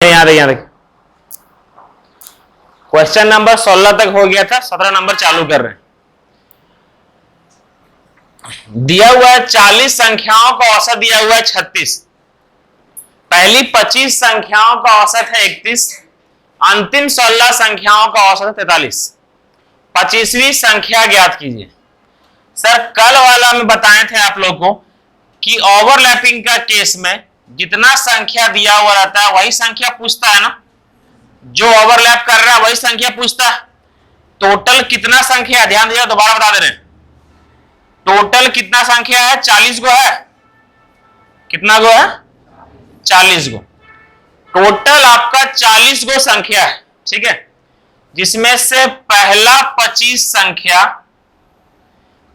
यहाँ तक question number 16 तक हो गया था, 17 नंबर चालू कर रहे हैं। दिया हुआ है 40 संख्याओं का औसत दिया हुआ है 36। पहली 25 संख्याओं का औसत है 31, अंतिम 16 संख्याओं का औसत है 43। 25वीं संख्या ज्ञात कीजिए। सर कल वाला में बताए थे आप लोग को कि ओवरलैपिंग का केस में जितना संख्या दिया हुआ रहता है वही संख्या पूछता है ना, जो ओवरलैप कर रहा है वही संख्या पूछता है। टोटल कितना संख्या है, ध्यान दीजिए, दोबारा बता दे रहे हैं। टोटल कितना संख्या है? 40 गो है। कितना गो है? 40 गो। टोटल आपका 40 गो संख्या है, ठीक है, जिसमें से पहला 25 संख्या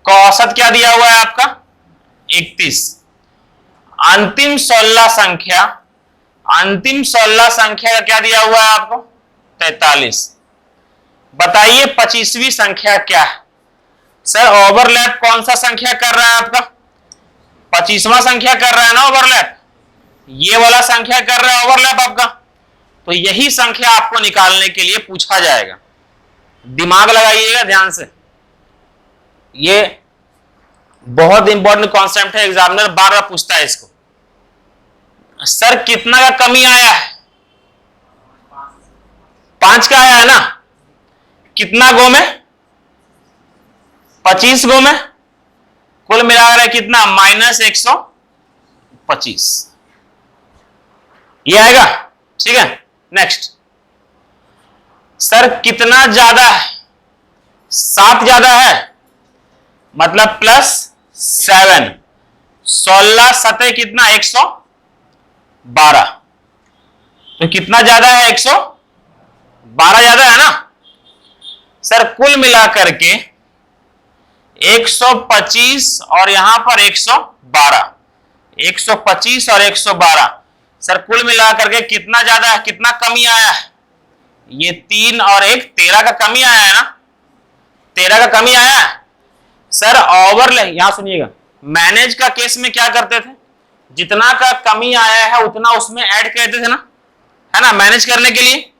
का औसत क्या दिया हुआ है आपका? 31। अंतिम 16 संख्या का क्या दिया हुआ है आपको? 43। बताइए 25वीं संख्या क्या है? सर ओवरलैप कौन सा संख्या कर रहा है आपका? 25वां संख्या कर रहा है ना ओवरलैप, ये वाला संख्या कर रहा है ओवरलैप आपका। तो यही संख्या आपको निकालने के लिए पूछा जाएगा। दिमाग लगाइएगा ध्यान से, ये बहुत इंपॉर्टेंट कॉन्सेप्ट है, एग्जामिनर बार बार पूछता है इसको। सर कितना का कमी आया है? 5 का आया है ना। कितना गो में? 25 गो में। कुल मिलाकर है कितना? -125। ये आएगा, ठीक है। नेक्स्ट, सर कितना ज्यादा है? 7 ज्यादा है, मतलब +7। 16 सतह कितना? 112। तो कितना ज्यादा है? 112 ज्यादा है ना। सर कुल मिलाकर के 125 और यहां पर 112, 125 और 112। सर कुल मिलाकर के कितना ज्यादा है, कितना कमी आया है? ये 3 और 1 13 का कमी आया है ना, 13 का कमी आया है। सर ओवरले, यहां सुनिएगा, मैनेज का केस में क्या करते थे? जितना का कमी आया है उतना उसमें ऐड करते थे ना, है ना, मैनेज करने के लिए।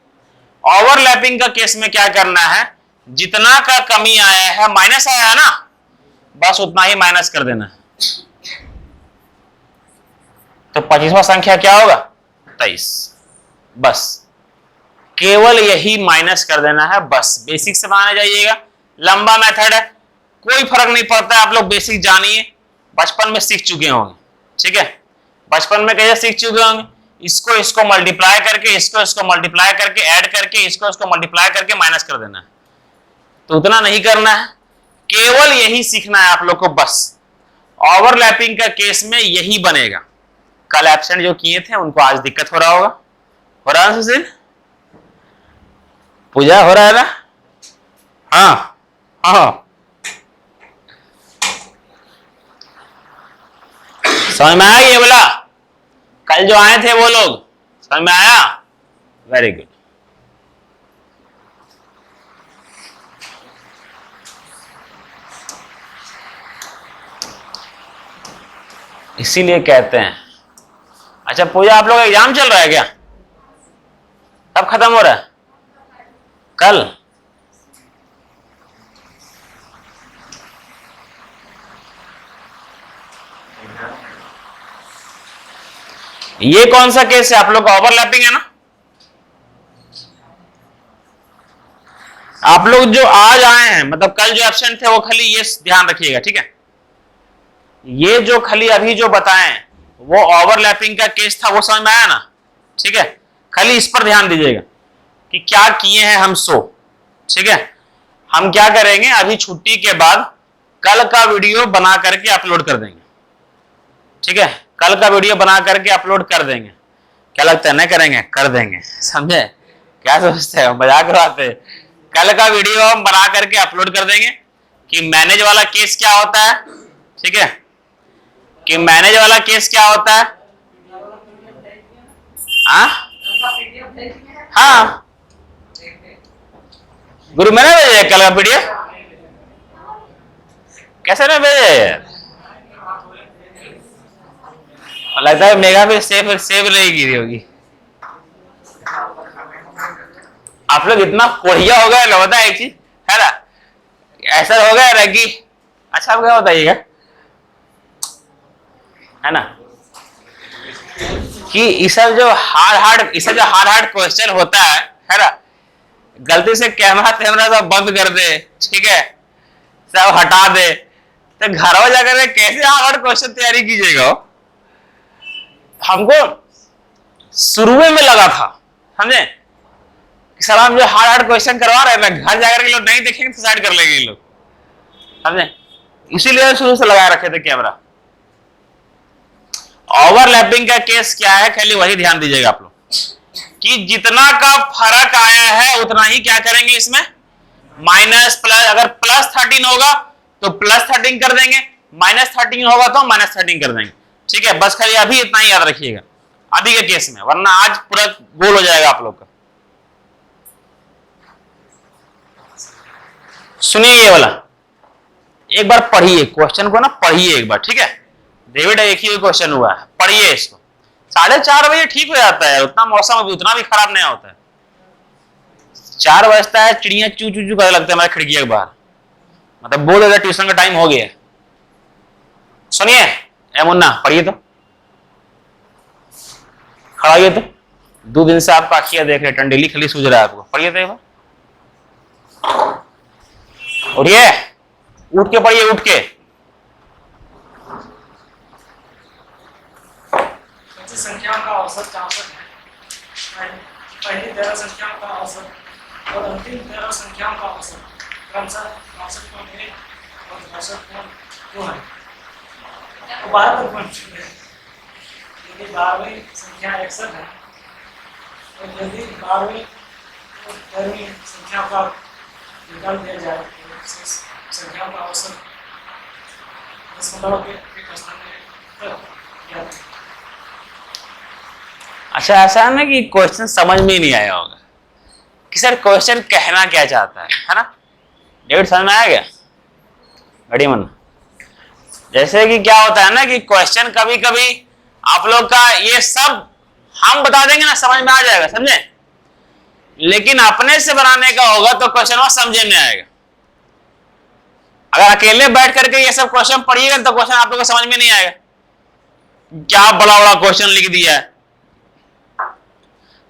ओवरलैपिंग का केस में क्या करना है? जितना का कमी आया है, माइनस आया है ना, बस उतना ही माइनस कर देना है। तो 25वां संख्या क्या होगा? 23। बस केवल यही माइनस कर देना है, बस। बेसिक से बनाने जाइएगा, लंबा मेथड है, कोई फर्क नहीं पड़ता। आप लोग बेसिक जानिए, बचपन में सीख चुके होंगे, ठीक है। बचपन में कैसे सीख चुके होंगे? इसको मल्टीप्लाई करके, इसको मल्टीप्लाई करके, ऐड करके, इसको मल्टीप्लाई करके माइनस कर देना है। तो उतना नहीं करना है, केवल यही सीखना है आप लोग को, बस। ओवरलैपिंग का केस में यही बनेगा। कल एब्सेंट जो किए थे उनको आज दिक्कत हो रहा होगा। हो रहा है सुशील? पूजा हो रहा है ना? हाँ हाँ, समझ में आया ये बोला? कल जो आए थे वो लोग, समझ में आया? Very good. इसीलिए कहते हैं। अच्छा पूजा, आप लोग एग्जाम चल रहा है क्या? कब खत्म हो रहा है? कल? ये कौन सा केस है? आप लोग का ओवरलैपिंग है ना। आप लोग जो आज आए हैं, मतलब कल जो एब्सेंट थे, वो खाली ये ध्यान रखिएगा, ठीक है। ये जो खाली अभी जो बताएं वो ओवरलैपिंग का केस था, वो समझ में आया ना, ठीक है। खाली इस पर ध्यान दीजिएगा कि क्या किए हैं हम सो, ठीक है। हम क्या करेंगे, अभी छुट्टी के बाद कल का वीडियो बना करके अपलोड कर देंगे, ठीक है। कल का वीडियो बना करके अपलोड कर देंगे। क्या लगता है? नहीं करेंगे? कर देंगे, समझे? क्या सोचते हैं, मजाक करवाते? कल का वीडियो हम बना करके अपलोड कर देंगे कि मैनेज वाला केस क्या होता है, ठीक है, कि मैनेज वाला केस क्या होता है। हाँ, गुरु मैंने भेजे कल का वीडियो, कैसे नहीं भेजे? लगता है मेगा पे सेव नहीं गिरी होगी। आप लोग इतना कोढ़िया हो गए, होता है एक चीज है ना, ऐसा हो गया ना कि अच्छा आप क्या बताइएगा, है ना, कि इस सब जो हार्ड हार्ड क्वेश्चन होता है ना, गलती से कैमरा सब बंद कर दे, ठीक है, सब हटा दे, तो घर में जाकर कैसे हार्ड क्वेश्चन तैयारी कीजिएगा। हमको शुरू में लगा था, समझे, सर हम जो हार्ड हार्ड क्वेश्चन करवा रहे हैं, घर जाकर के लोग नहीं देखेंगे तो साइड कर लेंगे ये लोग, समझे, इसीलिए शुरू से लगा रखे थे कैमरा। ओवरलैपिंग का केस क्या है, खाली वही ध्यान दीजिएगा आप लोग, कि जितना का फर्क आया है उतना ही क्या करेंगे इसमें, माइनस प्लस, अगर प्लस 13 होगा तो प्लस 13 कर देंगे, माइनस 13 होगा तो माइनस 13 कर देंगे, ठीक है। बस खाली अभी इतना ही याद रखिएगा अभी के केस में, वरना आज पूरा गोल हो जाएगा आप लोग का। सुनिए ये वाला एक बार पढ़िए, क्वेश्चन को ना पढ़िए एक बार, ठीक है। डेविड एक ही क्वेश्चन हुआ है, पढ़िए इसको। 4:30 बजे ठीक हो जाता है, उतना मौसम अभी उतना भी खराब नहीं होता है। 4 बजता है, चिड़िया चू चू चू करने लगते हैं हमारे खिड़की के बाहर, मतलब बोल देता ट्यूशन का टाइम हो गया। सुनिए ए मुन्ना, पढ़िए तो, खड़ाइए तो, 2 दिन से आपका आखिया देख रहे, टंडेली खाली सूझ रहा है आपको, पढ़िए तो एक बार, उठिए, उठ के पढ़िए, उठ के। संख्याओं का औसत 64 है। पहली 13 संख्याओं का औसत और अंतिम 13 संख्याओं का औसत क्रमशः 62.1 और 62.2 है। तो 12 तक पहुंच चुके हैं। यदि 12वीं संख्या 61 है और यदि 12वीं और 13वीं संख्याओं का निकाल दिया जाए तो शेष संख्याओं का औसत 10 के स्थान में ज्ञात है। अच्छा ऐसा है ना कि क्वेश्चन समझ में ही नहीं आया होगा कि सर क्वेश्चन कहना क्या चाहता है ना। डेविड समझ में आया क्या? बड़ी मन, जैसे कि क्या होता है ना कि क्वेश्चन कभी कभी आप लोग का ये सब हम बता देंगे ना, समझ में आ जाएगा, समझे, लेकिन अपने से बनाने का होगा तो क्वेश्चन वहां समझे में आएगा। अगर अकेले बैठ करके ये सब क्वेश्चन पढ़िएगा तो क्वेश्चन आप लोग को समझ में नहीं आएगा, क्या बड़ा बड़ा क्वेश्चन लिख दिया है।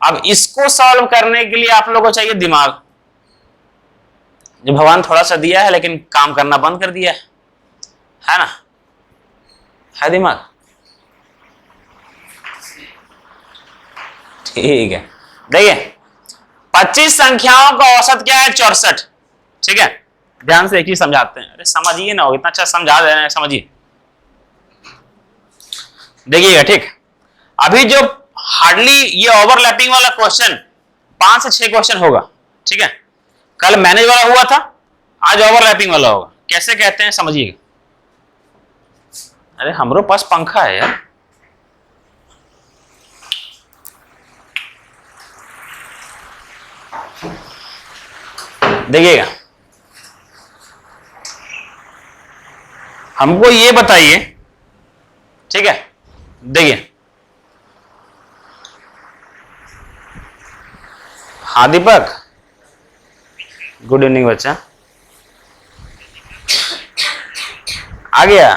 अब इसको सॉल्व करने के लिए आप लोगों को चाहिए दिमाग, जो भगवान थोड़ा सा दिया है लेकिन काम करना बंद कर दिया है ना, है दिमाग, ठीक है। देखिए 25 संख्याओं का औसत क्या है, 64, ठीक है। ध्यान से एक ही समझाते हैं, अरे समझिए ना, इतना अच्छा समझा दे रहे हैं, समझिए, देखिएगा, ठीक। अभी जो हार्डली ये ओवरलैपिंग वाला क्वेश्चन 5 से 6 क्वेश्चन होगा, ठीक है। कल मैनेज वाला हुआ था, आज ओवरलैपिंग वाला होगा। कैसे कहते हैं समझिएगा। अरे हमरो पास पंखा है यार, देखिएगा, हमको ये बताइए, ठीक है, देखिए, हाँ दीपक, गुड इवनिंग बच्चा, आ गया,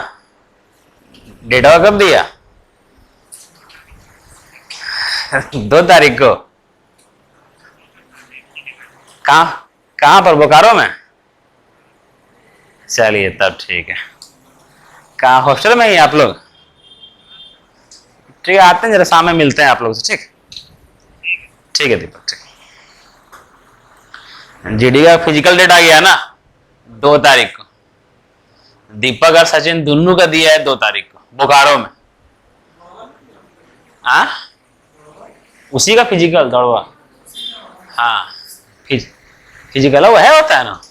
डेटा कब दिया? 2 तारीख को। कहाँ पर, बोकारो में? चलिए तब ठीक है। कहाँ, हॉस्टल में ही आप लोग? ठीक है, आते हैं जरा शाम में मिलते हैं आप लोग से, ठीक, ठीक है दीपक, ठीक। जीडी का फिजिकल डेट आ गया ना 2 तारीख को, दीपक और सचिन दोनों का दिया है 2 तारीख को बोकारो में। हाँ उसी का फिजिकल दौड़वा, हाँ फिजिकल वो है, होता है ना,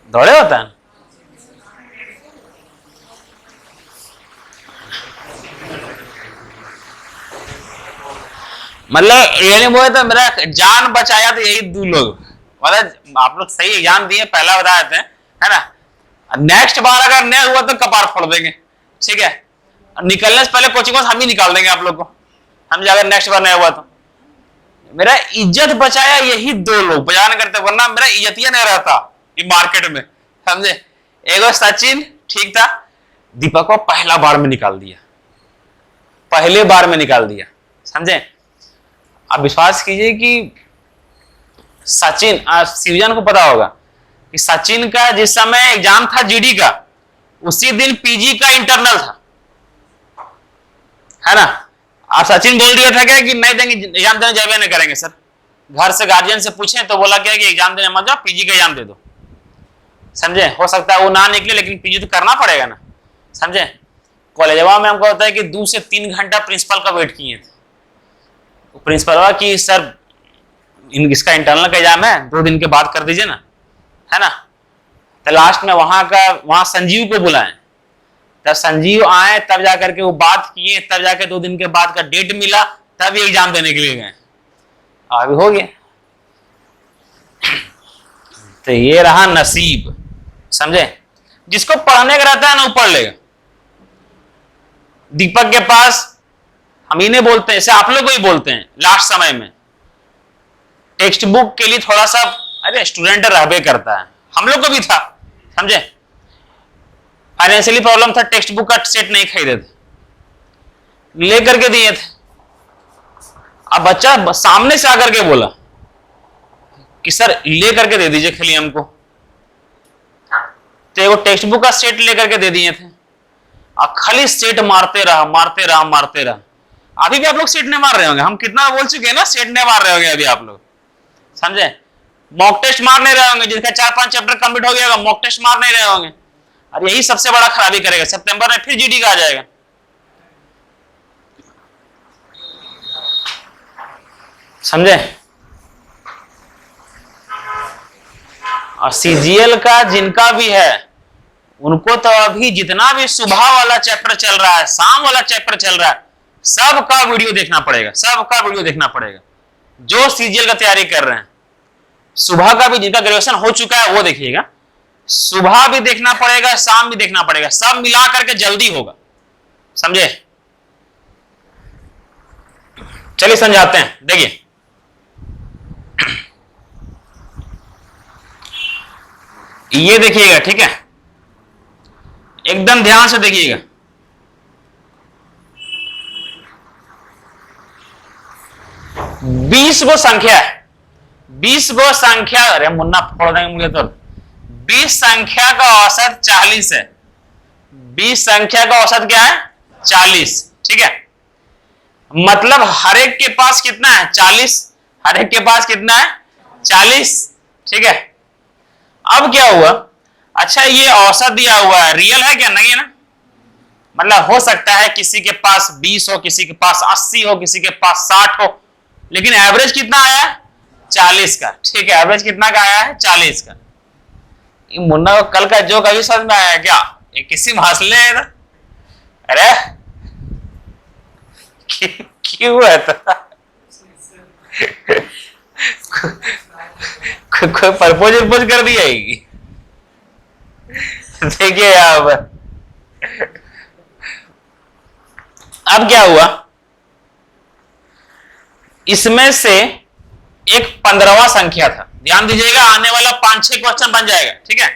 दौड़े होता है ना। मतलब ये नहीं बोले तो मेरा जान बचाया तो यही 2 लोग, मतलब आप लोग सही एग्जाम दिए, पहला बता देते हैं, है ना। नेक्स्ट बार अगर नहीं हुआ तो कपार फोड़ देंगे, ठीक है। निकलने से पहले कोचिंग को हम ही निकाल देंगे आप लोग को, हम जाकर नेक्स्ट बार नहीं हुआ तो मेरा इज्जत बचाया यही दो लोग, बयान करते, वरना मेरा इज्जतिया नहीं रहता ये मार्केट में, समझे। एगो सचिन ठीक था, दीपक को पहला बार में निकाल दिया, पहले बार में निकाल दिया, समझे। आप विश्वास कीजिए कि सचिन, शिवजन को पता होगा कि सचिन का जिस समय एग्जाम था जीडी का, उसी दिन पीजी का इंटरनल था, है ना। आप सचिन बोल दिया था क्या कि नहीं देंगे, एग्जाम देने जावे नहीं करेंगे सर। घर से गार्जियन से पूछे तो बोला क्या कि एग्जाम देने मत जाओ, पीजी का एग्जाम दे दो, समझे। हो सकता है वो ना निकले, लेकिन पीजी तो करना पड़ेगा ना, समझे। कॉलेजवा में हमको होता है कि 2 से 3 घंटा प्रिंसिपल का वेट किए थे। प्रिंसिपल की सर इसका इंटरनल का एग्जाम है, 2 दिन के बाद कर दीजिए ना, है ना। तो लास्ट में वहां संजीव को बुलाएं, तब संजीव आए, तब जाकर के वो बात किए, तब जाकर 2 दिन के बाद का डेट मिला, तब ये एग्जाम देने के लिए गए। अभी हो गया। तो ये रहा नसीब, समझे। जिसको पढ़ने का रहता है ना वो पढ़ लेगा। दीपक के पास, हम इन्हें बोलते हैं, जैसे आप लोग को ही बोलते हैं, लास्ट समय में टेक्स्ट बुक के लिए थोड़ा सा, अरे स्टूडेंट रहबे करता है, हम लोग को भी था, समझे। फाइनेंशियली प्रॉब्लम था, टेक्स्ट बुक का सेट नहीं खरीदे थे, लेकर के दिए थे। अब बच्चा सामने से आकर के बोला कि सर ले करके दे दीजिए खाली हमको, तो वो टेक्स्ट बुक का सेट लेकर के दे दिए थे। अब खाली सेट मारते रहा, मारते रहा, मारते रहा। अभी भी आप लोग सेट नहीं मार रहे होंगे, हम कितना बोल चुके हैं ना, सेट नहीं मार रहे होंगे अभी आप लोग, समझे। मॉक टेस्ट मार नहीं रहे होंगे, जिसका 4-5 चैप्टर कंप्लीट हो गया, मॉक टेस्ट मार नहीं रहे होंगे। और यही सबसे बड़ा खराबी करेगा, सितंबर में फिर जीडी का आ जाएगा, समझे। और सीजीएल का जिनका भी है, उनको तो अभी जितना भी सुबह वाला चैप्टर चल रहा है, शाम वाला चैप्टर चल रहा है, सबका वीडियो देखना पड़ेगा, सबका वीडियो देखना पड़ेगा। जो सीजीएल का तैयारी कर रहे हैं, सुबह का भी, जिनका ग्रेजुएशन हो चुका है वो देखिएगा, सुबह भी देखना पड़ेगा, शाम भी देखना पड़ेगा, सब मिला करके जल्दी होगा, समझे। चलिए समझाते हैं, देखिए। ये देखिएगा, ठीक है, एकदम ध्यान से देखिएगा। बीस गो संख्या है, 20 गो संख्या, अरे मुन्ना फोड़ देंगे मुझे तो। 20 संख्या का औसत 40 है, 20 संख्या का औसत क्या है, 40, ठीक है। मतलब हर एक के पास कितना है, 40, हर एक के पास कितना है, 40, ठीक है। अब क्या हुआ, अच्छा ये औसत दिया हुआ है, रियल है क्या, नहीं है ना। मतलब हो सकता है किसी के पास 20 हो, किसी के पास 80 हो, किसी के पास 60 हो, लेकिन एवरेज कितना आया है, 40 का, ठीक है। एवरेज कितना का आया है, 40 का। ये मुन्ना को कल का जोक अभी समझ में आया क्या, ये किसी में हंस ले ना, अरे क्यों है तो कोई प्रपोज कर दिया है। देखिए अब क्या हुआ, इसमें से एक 15वां संख्या था, ध्यान दीजिएगा, आने वाला 5-6 क्वेश्चन बन जाएगा, ठीक है।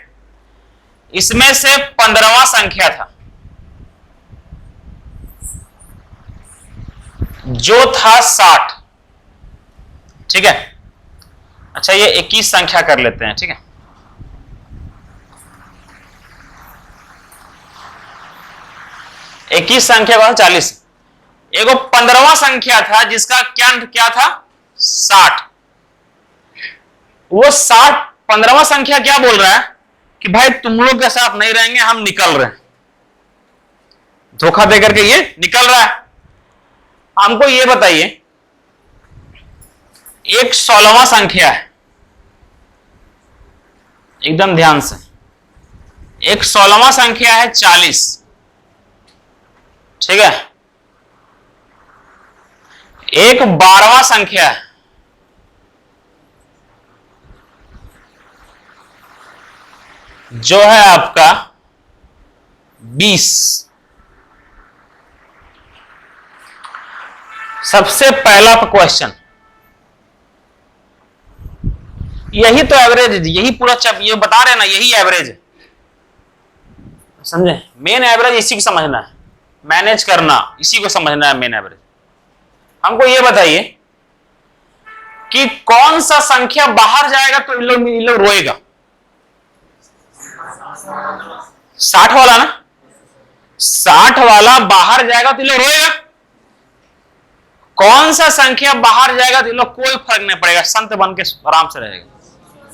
इसमें से 15वां संख्या था जो था 60, ठीक है। अच्छा ये 21 संख्या कर लेते हैं, ठीक है। इक्कीस संख्या का 40, एगो 15वां संख्या था जिसका क्या था, 60। वो 60 15वां संख्या क्या बोल रहा है कि भाई तुम लोग के साथ नहीं रहेंगे, हम निकल रहे हैं। धोखा देकर के ये निकल रहा है। हमको ये बताइए, एक 16वां संख्या है, एकदम ध्यान से, एक 16वां संख्या है 40, ठीक है। एक 12वां संख्या है जो है आपका 20। सबसे पहला क्वेश्चन, यही तो एवरेज, यही पूरा ये बता रहे हैं ना, यही एवरेज है, समझे? मेन एवरेज इसी को समझना है, मैनेज करना इसी को समझना है मेन एवरेज। हमको ये बताइए कि कौन सा संख्या बाहर जाएगा तो इन लोग रोएगा? 60 वाला ना, 60 वाला बाहर जाएगा तो इन लोग रोएगा। कौन सा संख्या बाहर जाएगा तो इन लोग कोई फर्क नहीं पड़ेगा, संत बन के आराम से रहेगा।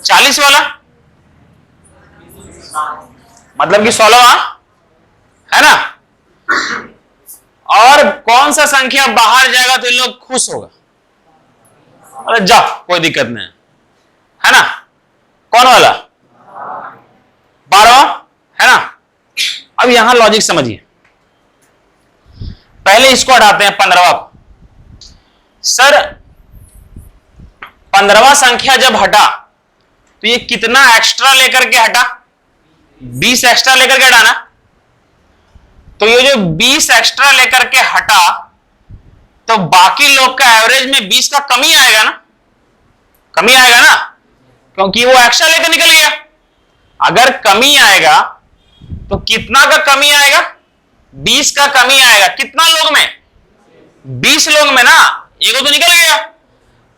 40 वाला मतलब कि 16वां है ना, और कौन सा संख्या बाहर जाएगा तो ये लोग खुश होगा, अरे जा कोई दिक्कत नहीं है ना। कौन वाला? 12वां है ना। अब यहां लॉजिक समझिए, पहले इसको हटाते हैं 15वां को। सर 15वां संख्या जब हटा तो ये कितना एक्स्ट्रा लेकर के हटा? 20 एक्स्ट्रा लेकर के हटा ना। तो ये जो 20 एक्स्ट्रा लेकर के हटा तो बाकी लोग का एवरेज में 20 का कमी आएगा ना, कमी आएगा ना, क्योंकि वो एक्स्ट्रा लेकर निकल गया। अगर कमी आएगा तो कितना का कमी आएगा? 20 का कमी आएगा। कितना लोग में? 20 लोग में ना, एगो तो निकल गया,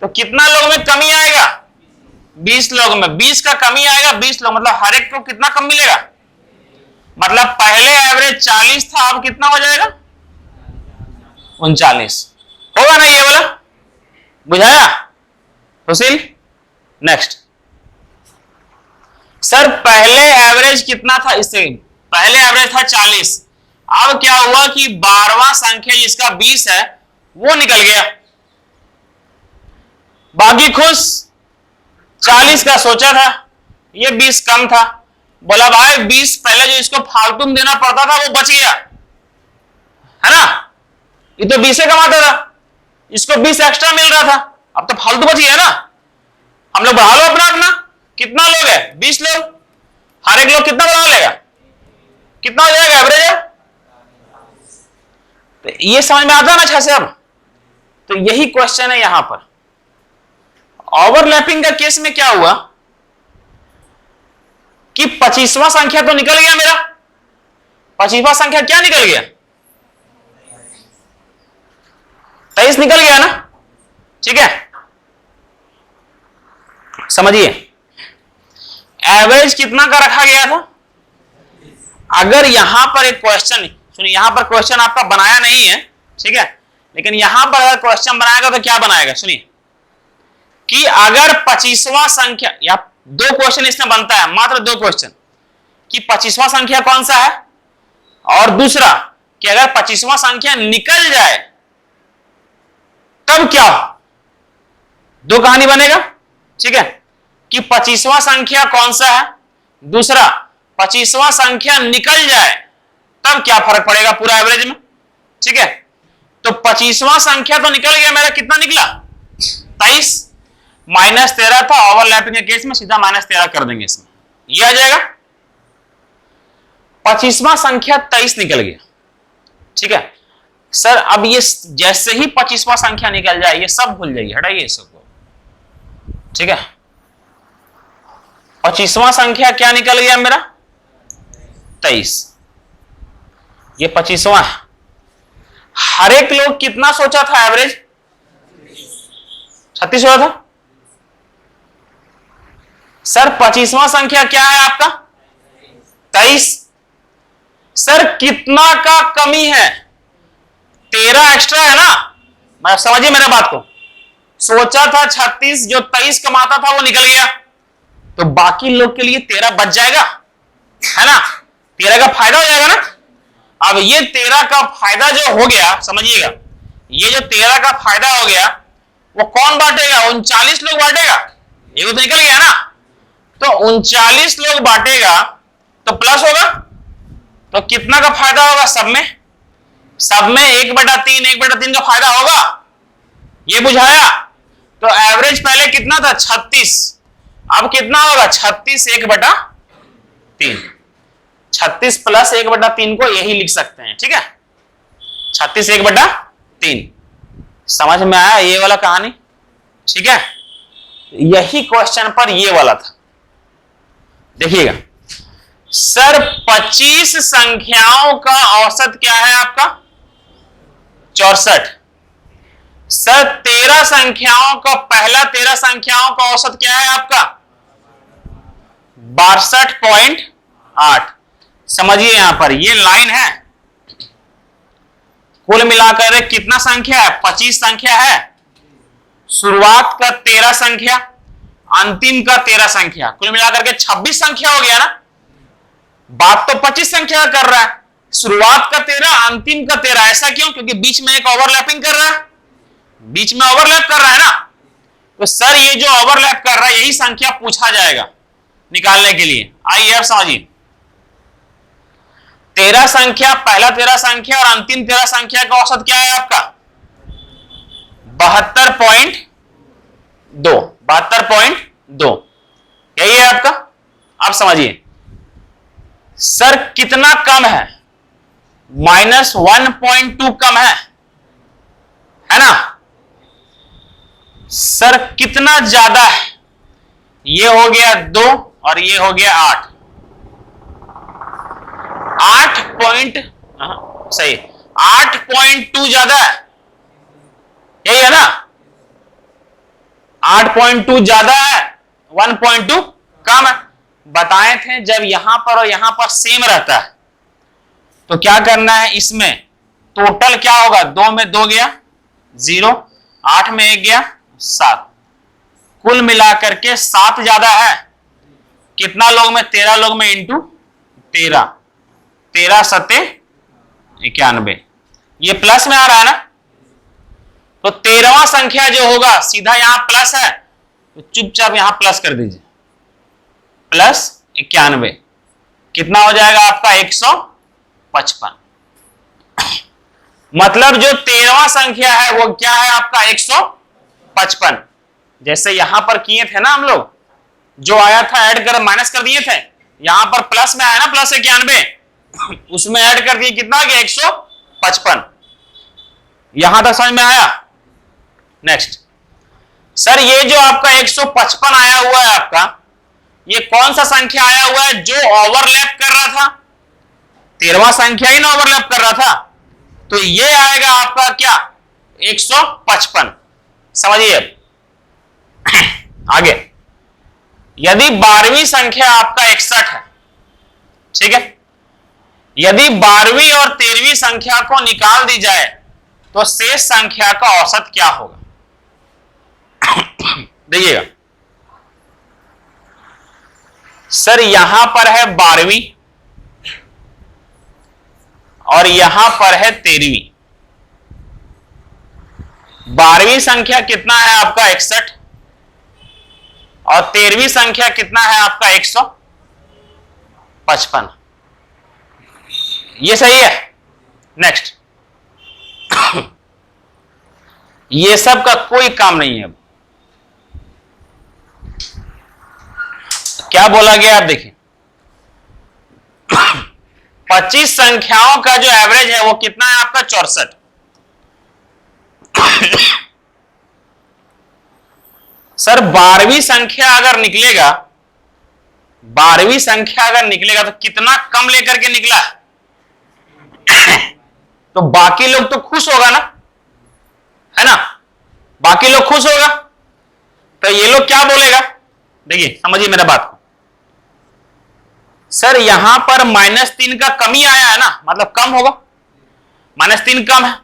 तो कितना लोग में कमी आएगा? 20 लोग में 20 का कमी आएगा। 20 लोग मतलब हर एक को कितना कम मिलेगा? मतलब पहले एवरेज 40 था, अब कितना हो जाएगा? 39 होगा ना ये वाला, बुझाया? सुशील नेक्स्ट। सर पहले एवरेज कितना था? इससे पहले एवरेज था 40, अब क्या हुआ कि 12वां संख्या जिसका 20 है वो निकल गया, बाकी खुश। 40 का सोचा था, ये 20 कम था, बोला भाई 20 पहले जो इसको फालतू में देना पड़ता था वो बच गया, है ना, ये तो 20 कमाता था, इसको 20 एक्स्ट्रा मिल रहा था, अब तो फालतू बच गया ना। हम लोग बढ़ा लो अपना अपना, कितना लोग है? 20 लोग, हर एक लोग कितना बढ़ा लेगा? कितना हो जाएगा एवरेज? तो ये समझ में आता ना अच्छा से अब? तो यही क्वेश्चन है यहां पर। ओवरलैपिंग का केस में क्या हुआ कि 25वां संख्या तो निकल गया मेरा। 25वां संख्या क्या निकल गया? 23 निकल गया ना, ठीक है। समझिए एवरेज कितना का रखा गया था? अगर यहां पर एक क्वेश्चन सुनिए, यहां पर क्वेश्चन आपका बनाया नहीं है, ठीक है, लेकिन यहां पर अगर क्वेश्चन बनाएगा तो क्या बनाएगा? सुनिए कि अगर 25वां संख्या, या दो क्वेश्चन इसमें बनता है, मात्र दो क्वेश्चन, कि 25वां संख्या कौन सा है, और दूसरा कि अगर 25वां संख्या निकल जाए तब क्या? दो कहानी बनेगा, ठीक है, कि 25वां संख्या कौन सा है, दूसरा 25वां संख्या निकल जाए तब क्या फर्क पड़ेगा पूरा एवरेज में, ठीक है। तो 25वां संख्या तो निकल गया मेरा, कितना निकला? 23, -13 था, ओवरलैपिंग के केस में सीधा -13 कर देंगे इसमें, ये आ जाएगा। 25वां संख्या 23 निकल गया, ठीक है। सर अब ये जैसे ही 25वां संख्या निकल जाए ये सब भूल जाइए, हटाइए सबको, ठीक है। 25वां संख्या क्या निकल गया मेरा? 23, ये 25वां। हर एक लोग कितना सोचा था एवरेज? 36 हुआ था। सर 25वां संख्या क्या है आपका? 23। सर कितना का कमी है? 13 एक्स्ट्रा है ना, मैं समझिए मेरे बात को। सोचा था 36, जो 23 कमाता था वो निकल गया, तो बाकी लोग के लिए 13 बच जाएगा, है ना, 13 का फायदा हो जाएगा ना। अब ये 13 का फायदा जो हो गया, समझिएगा, ये जो 13 का फायदा हो गया वो कौन बांटेगा? 39 लोग बांटेगा, ये तो निकल गया ना, तो 39 लोग बांटेगा तो प्लस होगा, तो कितना का फायदा होगा? सब में 1/3 1/3 का फायदा होगा, ये बुझाया। तो एवरेज पहले कितना था? 36, अब कितना होगा? 36 1/3, 36 प्लस 1/3 को यही लिख सकते हैं, ठीक है, 36 1/3। समझ में आया ये वाला कहानी, ठीक है। यही क्वेश्चन पर ये वाला था। देखिएगा सर, 25 संख्याओं का औसत क्या है आपका? 64। सर 13 संख्याओं का, पहला 13 संख्याओं का औसत क्या है आपका? 62.8। समझिए यहां पर ये लाइन है, कुल मिलाकर कितना संख्या है? 25 संख्या है। शुरुआत का 13 संख्या, अंतिम का 13 संख्या, कुल मिलाकर के 26 संख्या हो गया ना। बात तो 25 संख्या कर रहा है, शुरुआत का 13, अंतिम का 13। ऐसा क्यों? क्योंकि बीच में एक ओवरलैपिंग कर रहा है, बीच में ओवरलैप कर रहा है ना। तो सर ये जो ओवरलैप कर रहा है यही संख्या पूछा जाएगा निकालने के लिए। आइए अब समझिए, 13 संख्या, पहला 13 संख्या और अंतिम 13 संख्या का औसत क्या है आपका? 72.2। 72.2 यही है आपका। अब समझिए सर कितना कम है? -1.2 कम है ना। सर कितना ज्यादा है? ये हो गया 2 और ये हो गया 8। 8.2 ज्यादा है, यही है ना। 8.2 ज्यादा है, 1.2 कम है। बताए थे जब यहां पर और यहां पर सेम रहता है तो क्या करना है, इसमें टोटल क्या होगा? 2 में 2 गया 0, 8 में 1 गया 7, कुल मिलाकर के 7 ज्यादा है। कितना लोग में? 13 लोग में इंटू 13, 13 सत्ते 91। ये प्लस में आ रहा है ना। तो 13वां संख्या जो होगा सीधा यहां प्लस है तो चुपचाप यहां प्लस कर दीजिए, +91। कितना हो जाएगा आपका? 155। मतलब जो 13वां संख्या है वो क्या है आपका? 155। जैसे यहां पर किए थे ना हम लोग, जो आया था ऐड कर माइनस कर दिए थे, यहां पर प्लस में आया ना +91, उसमें ऐड कर दिए, कितना गया? 155। यहां तक समझ में आया? नेक्स्ट सर ये जो आपका 155 आया हुआ है आपका, ये कौन सा संख्या आया हुआ है जो ओवरलैप कर रहा था? 13वां संख्या ही ना ओवरलैप कर रहा था, तो ये आएगा आपका क्या? 155। समझिए आगे, यदि 12वीं संख्या आपका 61 है, ठीक है, यदि 12वीं और 13वीं संख्या को निकाल दी जाए तो शेष संख्या का औसत क्या होगा? देखिएगा सर यहां पर है 12वीं और यहां पर है 13वीं। 12वीं संख्या कितना है आपका? 61 और 13वीं संख्या कितना है आपका? 155। ये सही है। नेक्स्ट ये सब का कोई काम नहीं है। अब क्या बोला गया आप देखिए, 25 संख्याओं का जो एवरेज है वो कितना है आपका? 64। सर 12वीं संख्या अगर निकलेगा, 12वीं संख्या अगर निकलेगा तो कितना कम लेकर के निकला? तो बाकी लोग तो खुश होगा ना, है ना, बाकी लोग खुश होगा। तो ये लोग क्या बोलेगा? देखिए समझिए मेरा बात को। सर यहां पर -3 का कमी आया है ना, मतलब कम होगा, -3 कम है।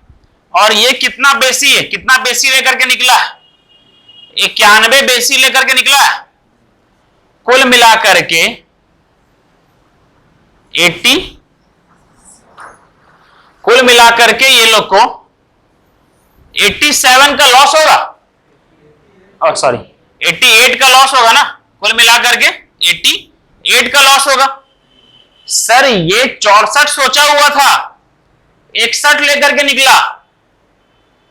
और ये कितना बेसी है? कितना बेसी लेकर के निकला है? 91 बेसी लेकर के निकला है। कुल मिलाकर के 80, कुल मिलाकर के ये लोग को 87 का लॉस होगा, और सॉरी 88 का लॉस होगा ना, कुल मिलाकर के 88 का लॉस होगा। सर ये 64 सोचा हुआ था, 61 लेकर के निकला,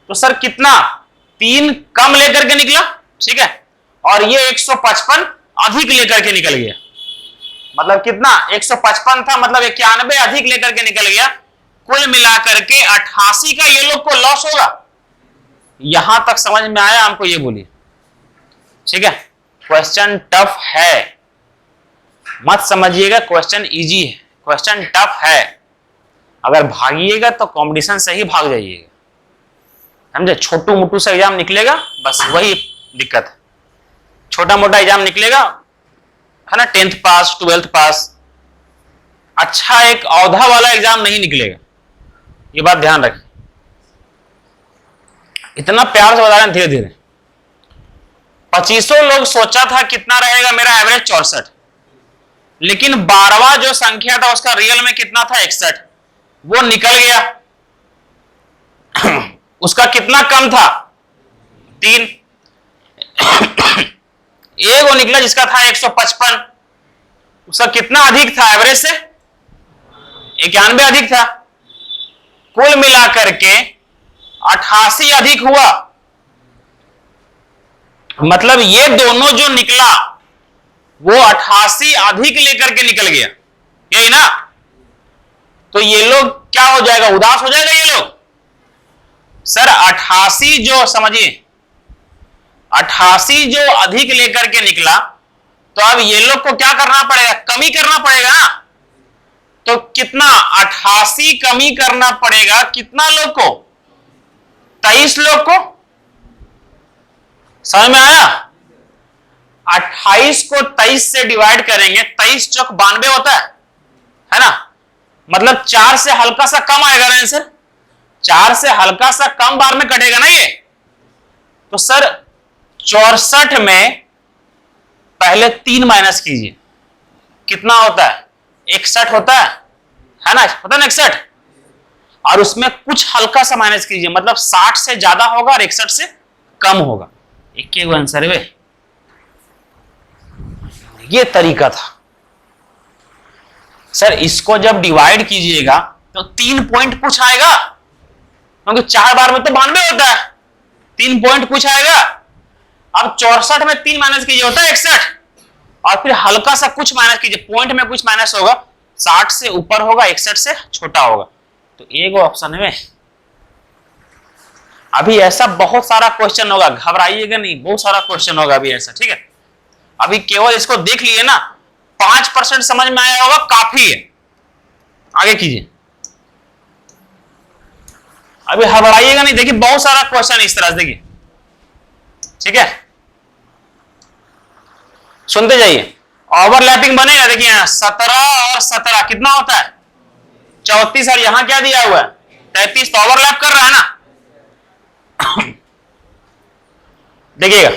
तो सर कितना? 3 कम लेकर के निकला, ठीक है, और ये 155 अधिक लेकर के निकल गया। मतलब कितना? 155 था, मतलब 91 अधिक लेकर के निकल गया। कुल मिलाकर के 88 का ये लोग को लॉस होगा। यहां तक समझ में आया हमको? ये बोलिए, ठीक है। क्वेश्चन टफ है, मत समझिएगा क्वेश्चन इजी है, क्वेश्चन टफ है। अगर भागिएगा तो कंपटीशन से ही भाग जाइएगा, समझे। छोटू मोटू सा एग्जाम निकलेगा, बस वही दिक्कत है। छोटा मोटा एग्जाम निकलेगा, है ना, 10th पास 12th पास, अच्छा एक औधा वाला एग्जाम नहीं निकलेगा, ये बात ध्यान रखिए। इतना प्यार से बता रहे हैं धीरे धीरे। 2500 लोग सोचा था कितना रहेगा मेरा एवरेज 64, लेकिन 12वां जो संख्या था उसका रियल में कितना था 61, वो निकल गया। उसका कितना कम था 3, एक वो निकला जिसका था 155, उसका कितना अधिक था एवरेज से 91 अधिक था, कुल मिलाकर के 88 अधिक हुआ। मतलब ये दोनों जो निकला वो 88 अधिक लेकर के निकल गया, यही ना। तो ये लोग क्या हो जाएगा, उदास हो जाएगा ये लोग। सर 88 जो समझिए, 88 जो अधिक लेकर के निकला, तो अब ये लोग को क्या करना पड़ेगा, कमी करना पड़ेगा ना। तो कितना 88 कमी करना पड़ेगा, कितना लोग को, 23 लोग को। समझ में आया। 28 को 23 से डिवाइड करेंगे, 23 चौक 92 होता है ना। मतलब 4 से हल्का सा कम आएगा ना आंसर, 4 से हल्का सा कम बार में कटेगा ना ये। तो सर 64 में पहले 3 माइनस कीजिए, कितना होता है 61 होता है ना, होता है ना 61। और उसमें कुछ हल्का सा माइनस कीजिए, मतलब 60 से ज्यादा होगा और 61 से कम होगा। एक ही आंसर है वे। ये तरीका था सर। इसको जब डिवाइड कीजिएगा तो 3 पॉइंट कुछ आएगा, क्योंकि 4 बार में तो 92 होता है, 3 पॉइंट कुछ आएगा। अब 64 में 3 माइनस कीजिए, होता है 61, और फिर हल्का सा कुछ माइनस कीजिए, पॉइंट में कुछ माइनस होगा, 60 से ऊपर होगा 61 से छोटा होगा। तो एक ऑप्शन है। अभी ऐसा बहुत सारा क्वेश्चन होगा, घबराइएगा नहीं, बहुत सारा क्वेश्चन होगा अभी ऐसा, ठीक है। अभी केवल इसको देख लिए ना, 5% समझ में आया होगा, काफी है। आगे कीजिए, अभी घबराइएगा नहीं, देखिए बहुत सारा क्वेश्चन इस तरह से, देखिए ठीक है, सुनते जाइए। ओवरलैपिंग बनेगा, देखिए यहां 17 और 17 कितना होता है 34, और यहां क्या दिया हुआ है 33, तो ओवरलैप कर रहा है ना। देखिएगा,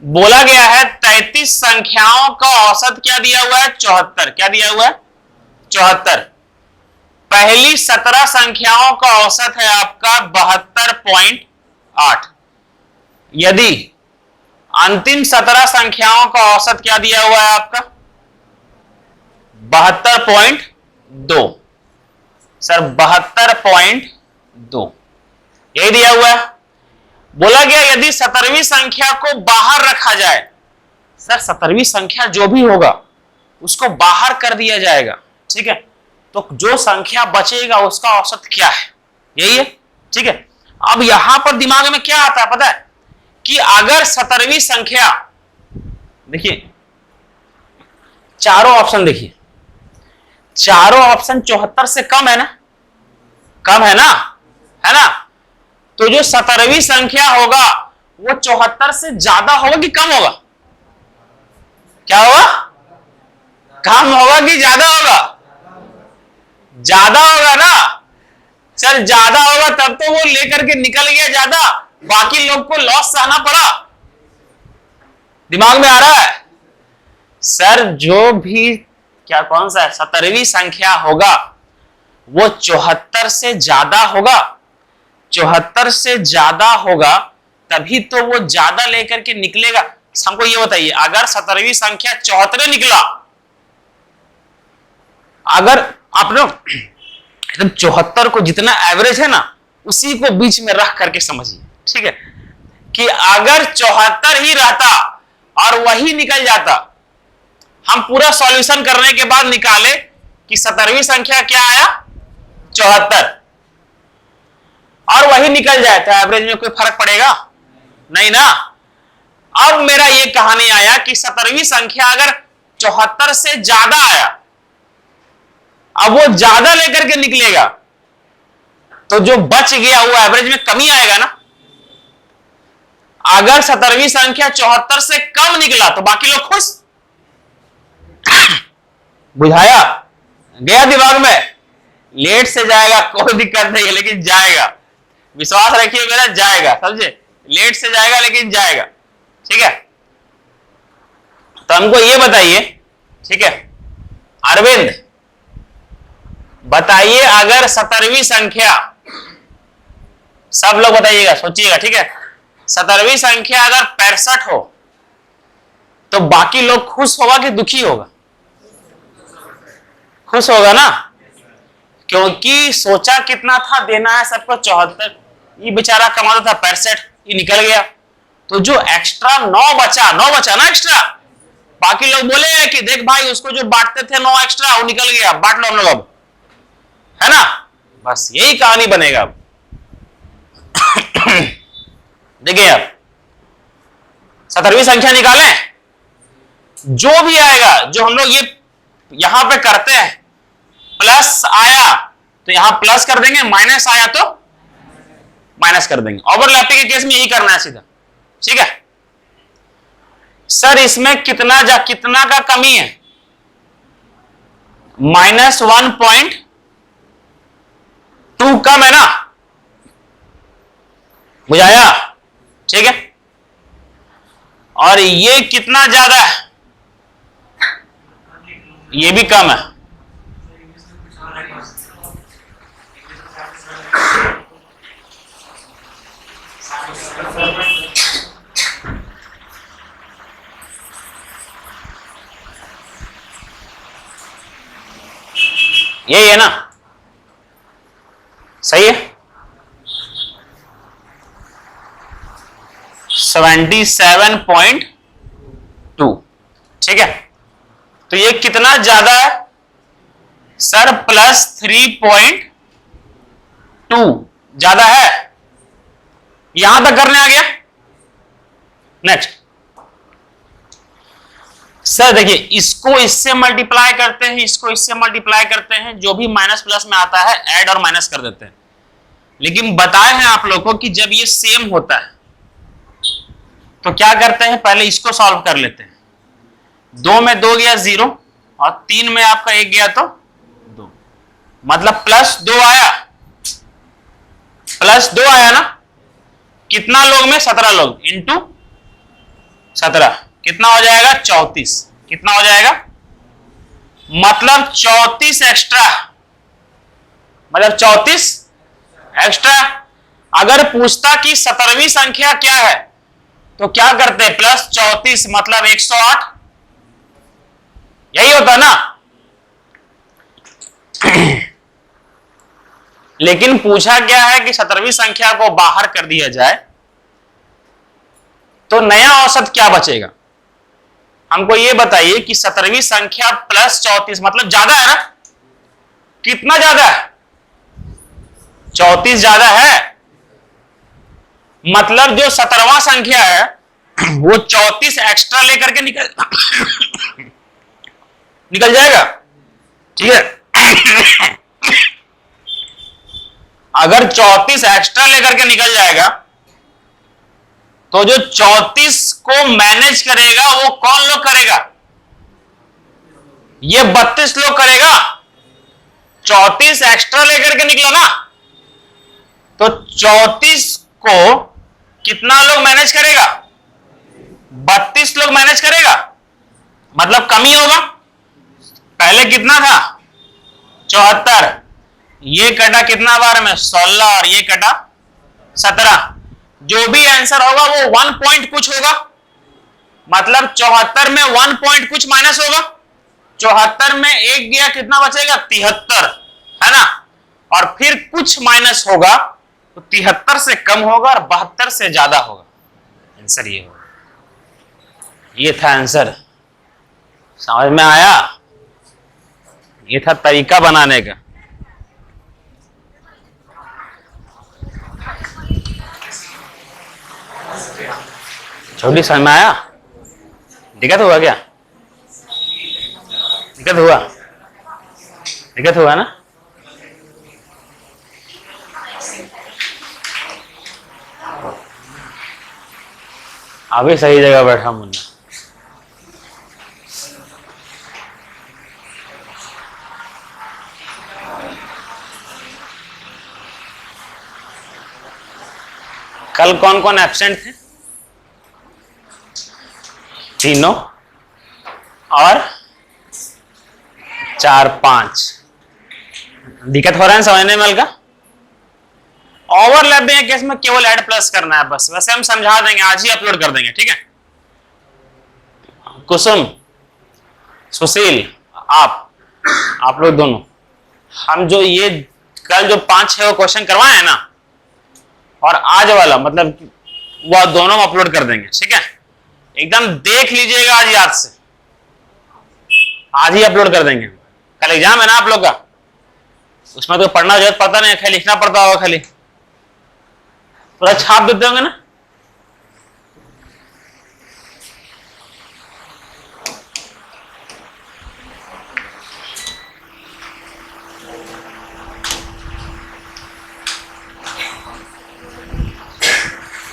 बोला गया है 33 संख्याओं का औसत क्या दिया हुआ है 74, क्या दिया हुआ है 74। पहली 17 संख्याओं का औसत है आपका 72.8। यदि अंतिम 17 संख्याओं का औसत क्या दिया हुआ है आपका 72.2। सर 72.2 यही दिया हुआ है। बोला गया यदि 17वीं संख्या को बाहर रखा जाए, सर 17वीं संख्या जो भी होगा उसको बाहर कर दिया जाएगा, ठीक है। तो जो संख्या बचेगा उसका औसत क्या है, यही है, ठीक है। अब यहां पर दिमाग में क्या आता है पता है, कि अगर 17वीं संख्या, देखिए चारों ऑप्शन, देखिए चारों ऑप्शन 74 से कम है ना, कम है ना, है ना। तो जो 17वीं संख्या होगा वो 74 से ज्यादा होगा कि कम होगा, क्या होगा, कम होगा कि ज्यादा होगा, ज्यादा होगा ना। सर ज्यादा होगा तब तो वो लेकर के निकल गया ज्यादा, बाकी लोग को लॉस सहना पड़ा। दिमाग में आ रहा है। सर जो भी क्या कौन सा 17वीं संख्या होगा वो 74 से ज्यादा होगा, 74 से ज्यादा होगा तभी तो वो ज्यादा लेकर के निकलेगा। हमको ये बताइए, अगर 17वीं संख्या 74 निकला, अगर आप लोग 74 को जितना एवरेज है ना उसी को बीच में रख करके समझिए, ठीक है, कि अगर 74 ही रहता और वही निकल जाता, हम पूरा सॉल्यूशन करने के बाद निकाले कि 17वीं संख्या क्या आया 74 और वही निकल जाए, तो एवरेज में कोई फर्क पड़ेगा नहीं ना। अब मेरा ये कहानी आया कि 17वीं संख्या अगर 74 से ज्यादा आया, अब वो ज्यादा लेकर के निकलेगा तो जो बच गया वो एवरेज में कमी आएगा ना। अगर 17वीं संख्या 74 से कम निकला तो बाकी लोग खुश। बुझाया? गया दिमाग में? लेट से जाएगा कोई दिक्कत नहीं है, लेकिन जाएगा, विश्वास रखिए मेरा, जाएगा, समझे? लेट से जाएगा लेकिन जाएगा, ठीक है। तो हमको ये बताइए, ठीक है अरविंद, बताइए अगर 17वीं संख्या, सब लोग बताइएगा, सोचिएगा, ठीक है। 17वीं संख्या अगर 65 हो तो बाकी लोग खुश होगा कि दुखी होगा? खुश होगा ना, क्योंकि सोचा कितना था देना है सबको 74, ये बेचारा कमाता था 65, ये निकल गया, तो जो एक्स्ट्रा 9 बचा ना एक्स्ट्रा, बाकी लोग बोले कि देख भाई उसको जो बांटते थे 9 एक्स्ट्रा वो निकल गया, बांट लो हम लोग अब, है ना। बस यही कहानी बनेगा अब। देखिए अब 17वीं संख्या निकालें, जो भी आएगा, जो हम लोग ये यहां पे करते हैं, प्लस आया तो यहां प्लस कर देंगे, माइनस आया तो माइनस कर देंगे। ओवरलैपिंग के केस में यही करना है सीधा, ठीक है। सर इसमें कितना का कमी है? -1.2 कम है ना, बुझाया? ठीक है। और ये कितना ज्यादा है? ये भी कम है। यही है ना, सही है। 77.2, ठीक है। तो ये कितना ज्यादा है सर? +3.2 ज्यादा है। यहां तक करने आ गया। नेक्स्ट सर देखिए, इसको इससे मल्टीप्लाई करते हैं, इसको इससे मल्टीप्लाई करते हैं, जो भी माइनस प्लस में आता है ऐड और माइनस कर देते हैं। लेकिन बताए हैं आप लोगों को कि जब ये सेम होता है तो क्या करते हैं, पहले इसको सॉल्व कर लेते हैं। 2 में 2 गया 0 और 3 में आपका 1 गया तो 2, मतलब +2 आया, +2 आया ना। कितना लोग में? 17 लोग इंटू 17 कितना हो जाएगा? 34। कितना हो जाएगा? मतलब 34 एक्स्ट्रा, मतलब 34 एक्स्ट्रा। अगर पूछता कि 17वीं संख्या क्या है तो क्या करते हैं? +34 मतलब 108, यही होता ना। लेकिन पूछा क्या है कि 17वीं संख्या को बाहर कर दिया जाए तो नया औसत क्या बचेगा? हमको ये बताइए कि 17वीं संख्या +34 मतलब ज्यादा है ना। कितना ज्यादा है? 34 ज्यादा है। मतलब जो 17वां संख्या है वो 34 एक्स्ट्रा लेकर के निकल जाएगा, ठीक है। अगर 34 एक्स्ट्रा लेकर के निकल जाएगा तो जो 34 को मैनेज करेगा वो कौन लोग करेगा? ये 32 लोग करेगा। 34 एक्स्ट्रा लेकर के निकला ना, तो 34 को कितना लोग मैनेज करेगा? 32 लोग मैनेज करेगा, मतलब कमी होगा। पहले कितना था? 74, ये कटा कितना बार में? 16, और ये कटा 17। जो भी आंसर होगा वो 1 पॉइंट कुछ होगा, मतलब 74 में 1 पॉइंट कुछ माइनस होगा। 74 में 1 गया, कितना बचेगा? 73, है ना। और फिर कुछ माइनस होगा तो 73 से कम होगा और 72 से ज्यादा होगा। आंसर ये होगा। ये था आंसर, समझ में आया? ये था तरीका बनाने का। छोटी समझ में आया? दिक्कत हुआ क्या? दिक्कत हुआ? दिक्कत हुआ ना? अभी सही जगह बैठा मुन्ना। कल कौन कौन एब्सेंट थे? तीनों और 4 5। दिक्कत हो रहा है समझने में? अलगा ओवरलैपिंग के केस में केवल ऐड प्लस करना है बस। वैसे हम समझा देंगे, आज ही अपलोड कर देंगे, ठीक है? कुसुम, सुशील, आप लोग दोनों, हम जो ये कल जो 5-6 क्वेश्चन करवाए हैं ना, और आज वाला मतलब वो दोनों अपलोड कर देंगे, ठीक है? एकदम देख लीजिएगा आज याद से, आज ही अपलोड कर देंगे। कल एग्जाम है ना आप लोग का, उसमें तो पढ़ना जरूरत पड़ता नहीं, खाली लिखना पड़ता होगा, खाली पूरा छाप देते होंगे ना।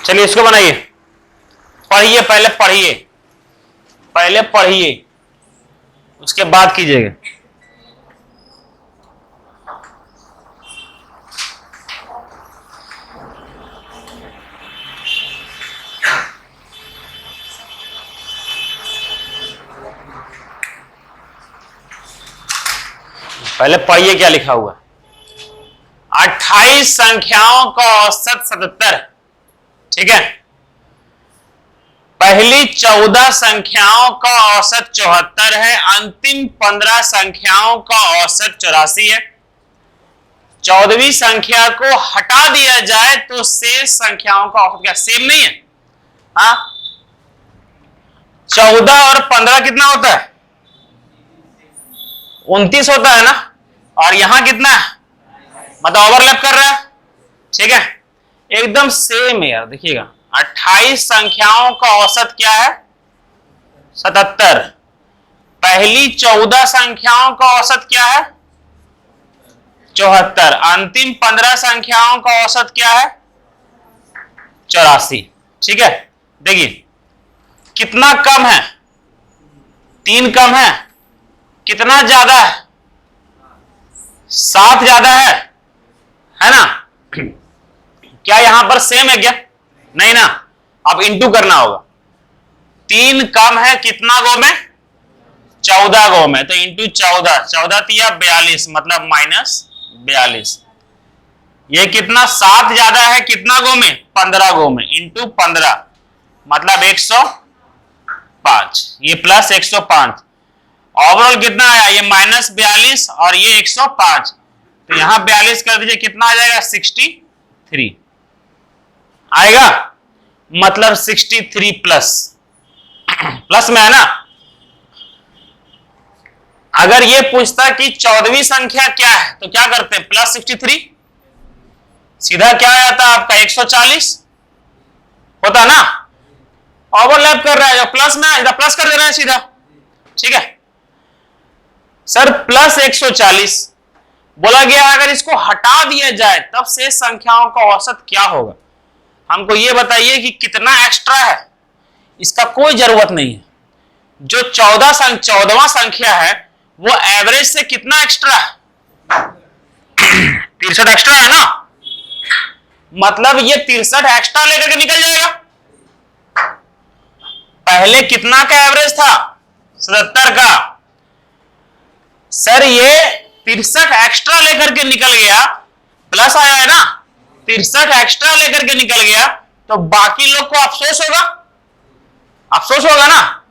चलिए इसको बनाइए, पढ़िए, पहले पढ़िए, उसके बाद कीजिएगा। पहले पढ़िए क्या लिखा हुआ। 28 संख्याओं का औसत 77, ठीक है? पहली 14 संख्याओं का औसत 74 है, अंतिम 15 संख्याओं का औसत 84 है। 14वीं संख्या को हटा दिया जाए तो शेष संख्याओं का औसत क्या सेम नहीं है? हाँ, 14 और 15 कितना होता है? 29 होता है ना, और यहां कितना है? मतलब ओवरलैप कर रहा है, ठीक है? एकदम सेम है यार, देखिएगा 28 संख्याओं का औसत क्या है? 77। पहली 14 संख्याओं का औसत क्या है? 74। अंतिम 15 संख्याओं का औसत क्या है? 84, ठीक है? देखिए कितना कम है? 3 कम है। कितना ज्यादा है? 7 ज्यादा है ना? क्या यहां पर सेम है क्या? नहीं ना, अब इंटू करना होगा। 3 कम है कितना गो में? 14 गो में, तो इंटू 14, 14 तिया 42, मतलब -42। ये कितना? 7 ज्यादा है कितना गो में? 15 गो में, इंटू 15, मतलब 105, ये प्लस 105। ओवरऑल कितना आया? ये -42 और ये 105, तो यहां 42 कर दीजिए, कितना आ जाएगा? 63 आएगा, मतलब 63 प्लस में है ना। अगर ये पूछता कि 14वीं संख्या क्या है, तो क्या करते हैं? प्लस 63, सीधा क्या आ जाता है आपका? 140 होता ना। ओवरलैप कर रहा है, जो प्लस में इधर प्लस कर दे रहे हैं सीधा, ठीक है? सर प्लस 140 बोला गया, अगर इसको हटा दिया जाए तब शेष संख्याओं का औसत क्या होगा? हमको ये बताइए कि कितना एक्स्ट्रा है, इसका कोई जरूरत नहीं है। जो 14वां संख्या है वो एवरेज से कितना एक्स्ट्रा है? 63 एक्स्ट्रा है ना, मतलब ये 63 एक्स्ट्रा लेकर के निकल जाएगा। पहले कितना का एवरेज था? 77 का। सर ये 63 एक्स्ट्रा लेकर के निकल गया, प्लस आया है ना, 63 एक्स्ट्रा लेकर के निकल गया, तो बाकी लोग को अफसोस होगा? अफसोस होगा ना।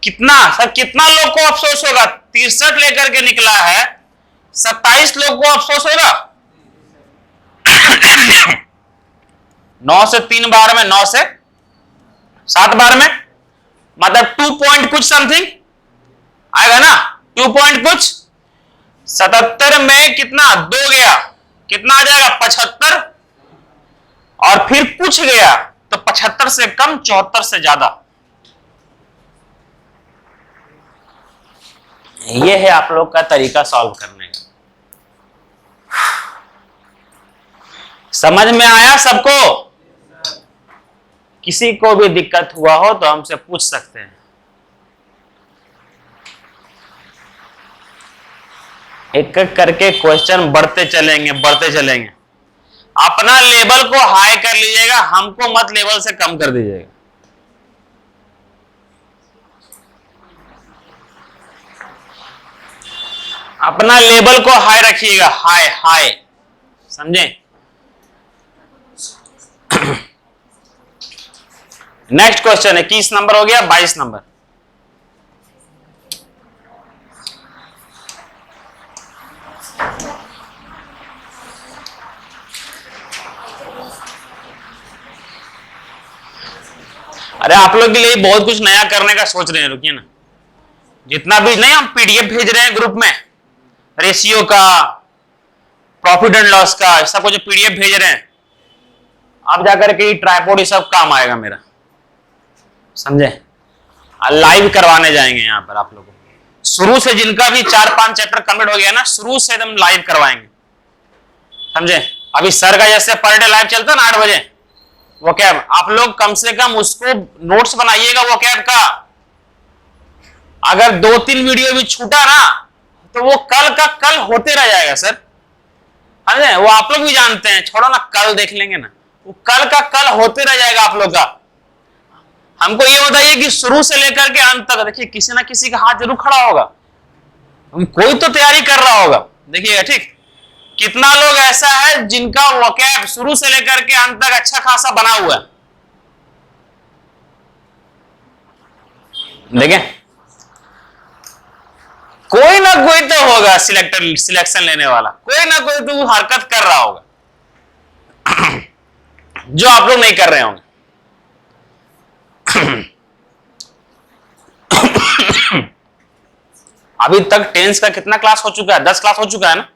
कितना सर, कितना लोग को अफसोस होगा? 63 लेकर के निकला है, 27 लोग को अफसोस होगा। 9 से 3 बार में, 9 से 7 बार में, मतलब 2 पॉइंट कुछ समथिंग आएगा ना, 2 पॉइंट कुछ। 77 में कितना 2 गया, कितना आ जाएगा? 75, और फिर कुछ गया तो 75 से कम, 74 से ज्यादा। ये है आप लोग का तरीका सॉल्व करने का। समझ में आया सबको? किसी को भी दिक्कत हुआ हो तो हमसे पूछ सकते हैं। एक एक करके क्वेश्चन बढ़ते चलेंगे, बढ़ते चलेंगे। अपना लेवल को हाई कर लीजिएगा, हमको मत लेवल से कम कर दीजिएगा। अपना लेवल को हाई रखिएगा, हाई हाई, समझे? नेक्स्ट क्वेश्चन है, 21 नंबर हो गया, 22 नंबर। अरे आप लोग के लिए बहुत कुछ नया करने का सोच रहे हैं, रुकिए ना। जितना भी नहीं हम पीडीएफ भेज रहे हैं ग्रुप में, रेशियो का, प्रॉफिट एंड लॉस का, सब कुछ पीडीएफ भेज रहे हैं। आप जाकर के ट्राइपॉड, ये सब काम आएगा मेरा, समझे? लाइव करवाने जाएंगे यहाँ पर आप लोगों को। शुरू से जिनका भी 4-5 चैप्टर कंप्लीट हो गया ना, शुरू से एकदम लाइव करवाएंगे, समझे? अभी सर का जैसे पर डे लाइव चलता है ना 8 बजे, वो कैब आप लोग कम से कम उसको नोट्स बनाइएगा वो कैब का। अगर 2-3 वीडियो भी छूटा ना तो वो कल का कल होते रह जाएगा सर, समझे? वो आप लोग भी जानते हैं, छोड़ो ना, कल देख लेंगे ना, वो कल का कल होते रह जाएगा आप लोग का। हमको ये बताइए कि शुरू से लेकर के अंत तक, देखिए किसी ना किसी का हाथ जरूर खड़ा होगा, कोई तो तैयारी कर रहा होगा, देखिएगा, ठीक? कितना लोग ऐसा है जिनका वोकैब शुरू से लेकर के अंत तक अच्छा खासा बना हुआ है, देखें? कोई ना कोई तो होगा सिलेक्शन लेने वाला, कोई ना कोई तो हरकत कर रहा होगा जो आप लोग नहीं कर रहे होंगे। अभी तक टेंस का कितना क्लास हो चुका है? 10 क्लास हो चुका है ना